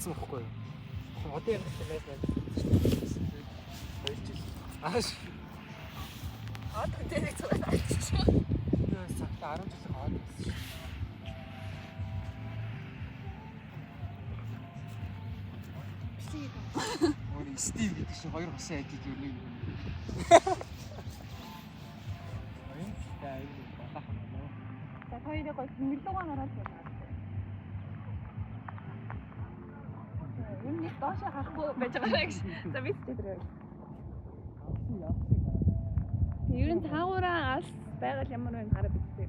алдсан байхгүй юу? Одоо яг хэлээд байна. 2 жил. Ааш. Одоо тэгээд зүгээр алдчихсан. Тэгээ цагта 10 жил хаад байсан шүү. Ой, Стив гэдэг чинь 2 хосын айдыг юу нэг. Ой, яа юу батах юм байна. За хоёрыг гол мэлдугаа нараад байна. Юм нэг доош харахгүй байж байгаа гэж. За бид тэр яг. Ер нь таагуураа алс байгаль ямар байна хараад үзтээ.